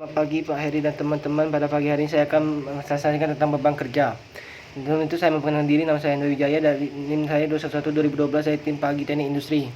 Selamat pagi Pak Heri dan teman-teman. Pada pagi hari ini saya akan menjelaskan tentang beban kerja. Sebelum itu saya memperkenalkan diri, nama saya Hendra Wijaya, dari NIM saya 211 2012, saya tim pagi teknik industri.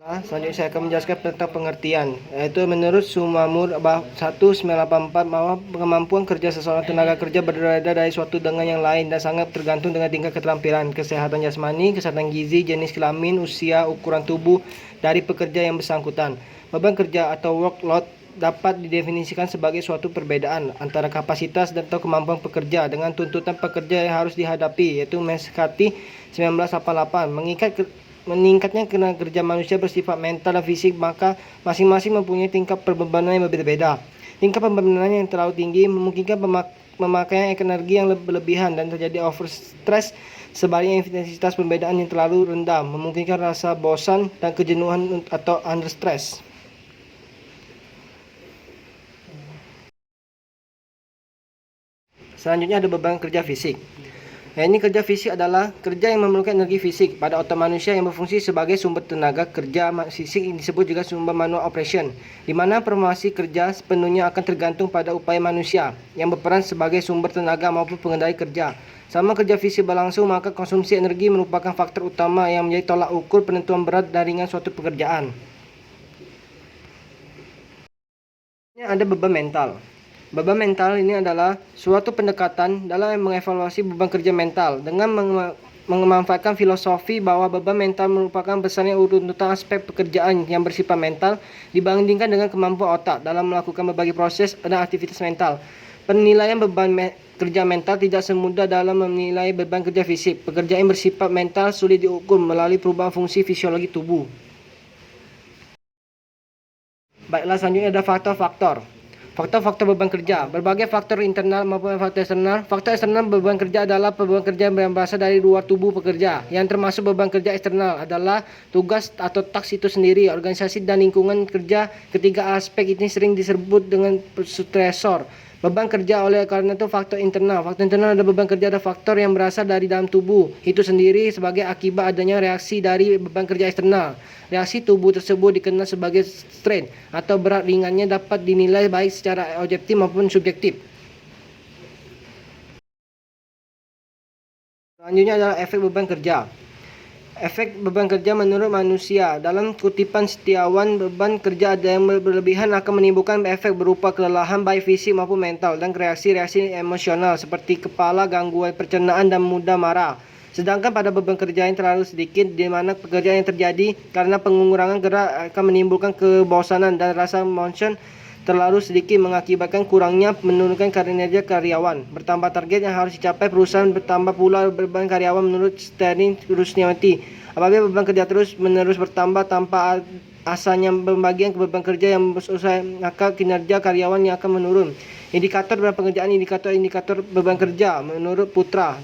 Selanjutnya saya akan menjelaskan tentang pengertian, yaitu menurut Sumamur 1984 bahwa kemampuan kerja seseorang tenaga kerja berbeda dari suatu dengan yang lain dan sangat tergantung dengan tingkat keterampilan, kesehatan jasmani, kesehatan gizi, jenis kelamin, usia, ukuran tubuh dari pekerja yang bersangkutan. Beban kerja atau workload dapat didefinisikan sebagai suatu perbedaan antara kapasitas dan atau kemampuan pekerja dengan tuntutan pekerja yang harus dihadapi, yaitu Meskati 1988. Meningkatnya kerja manusia bersifat mental dan fisik, maka masing-masing mempunyai tingkat perbebanan yang berbeda. Tingkat perbebanan yang terlalu tinggi memungkinkan pemakaian energi yang berlebihan dan terjadi overstress. Sebaliknya, intensitas perbedaan yang terlalu rendah memungkinkan rasa bosan dan kejenuhan atau under stress. Selanjutnya ada beban kerja fisik. Ini kerja fisik adalah kerja yang memerlukan energi fisik pada otak manusia yang berfungsi sebagai sumber tenaga kerja fisik, yang disebut juga sumber manual operation, di mana formasi kerja sepenuhnya akan tergantung pada upaya manusia yang berperan sebagai sumber tenaga maupun pengendali kerja. Sama kerja fisik berlangsung, maka konsumsi energi merupakan faktor utama yang menjadi tolak ukur penentuan berat dan ringan suatu pekerjaan. Ini ada beban mental. Beban mental ini adalah suatu pendekatan dalam mengevaluasi beban kerja mental dengan memanfaatkan filosofi bahwa beban mental merupakan besarnya tuntutan aspek pekerjaan yang bersifat mental dibandingkan dengan kemampuan otak dalam melakukan berbagai proses dan aktivitas mental. Penilaian beban kerja mental tidak semudah dalam menilai beban kerja fisik. Pekerjaan yang bersifat mental sulit diukur melalui perubahan fungsi fisiologi tubuh. Baiklah, selanjutnya ada faktor-faktor. Faktor-faktor beban kerja. Berbagai faktor internal maupun faktor eksternal. Faktor eksternal beban kerja adalah beban kerja yang berasal dari luar tubuh pekerja. Yang termasuk beban kerja eksternal adalah tugas atau taks itu sendiri, organisasi dan lingkungan kerja. Ketiga aspek ini sering disebut dengan stresor. Beban kerja oleh karena itu faktor internal. Faktor internal ada beban kerja ada faktor yang berasal dari dalam tubuh itu sendiri sebagai akibat adanya reaksi dari beban kerja eksternal. Reaksi tubuh tersebut dikenal sebagai strain atau berat ringannya dapat dinilai baik secara objektif maupun subjektif. Selanjutnya adalah efek beban kerja. Efek beban kerja menurut manusia. Dalam kutipan Setiawan, beban kerja ada yang berlebihan akan menimbulkan efek berupa kelelahan baik fisik maupun mental dan reaksi-reaksi emosional seperti kepala, gangguan pencernaan dan mudah marah. Sedangkan pada beban kerja yang terlalu sedikit, di mana pekerjaan yang terjadi karena pengurangan gerak akan menimbulkan kebosanan dan rasa motion terlalu sedikit mengakibatkan kurangnya menurunkan kinerja karyawan. Bertambah target yang harus dicapai perusahaan, bertambah pula beban karyawan menurut Sterling Rusniawati. Apabila beban kerja terus menerus bertambah tanpa asalnya pembagian beban kerja yang selesai, maka kinerja karyawan yang akan menurun. Indikator dalam pengerjaan indikator beban kerja menurut Putra.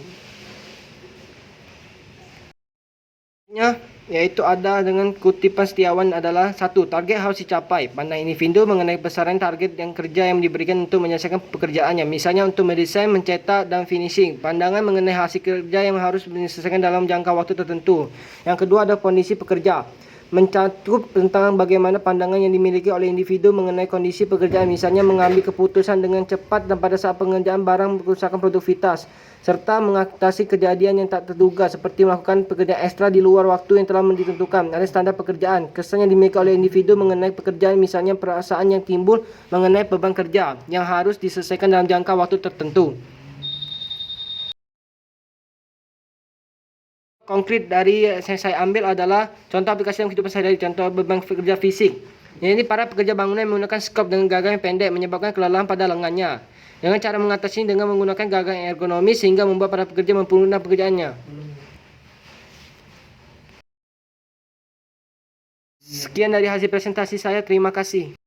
Yaitu ada dengan kutipan Setiawan adalah 1. Target harus dicapai. Pandang individu mengenai besaran target yang kerja yang diberikan untuk menyelesaikan pekerjaannya. Misalnya untuk mendesain, mencetak, dan finishing. Pandangan mengenai hasil kerja yang harus diselesaikan dalam jangka waktu tertentu. Yang kedua ada kondisi pekerja. Mencakup tentang bagaimana pandangan yang dimiliki oleh individu mengenai kondisi pekerjaan, misalnya mengambil keputusan dengan cepat dan pada saat pengerjaan barang kerusakan produktivitas, serta mengatasi kejadian yang tak terduga seperti melakukan pekerjaan ekstra di luar waktu yang telah ditentukan. Ada standar pekerjaan, kesan yang dimiliki oleh individu mengenai pekerjaan, misalnya perasaan yang timbul mengenai beban kerja yang harus diselesaikan dalam jangka waktu tertentu. Konkret dari yang saya ambil adalah contoh aplikasi dalam kehidupan sehari-hari, contoh beban kerja fisik. Ini para pekerja bangunan menggunakan skop dengan gagang yang pendek menyebabkan kelelahan pada lengannya. Dengan cara mengatasinya dengan menggunakan gagang yang ergonomis sehingga membuat para pekerja mempermudah pekerjaannya. Sekian dari hasil presentasi saya, terima kasih.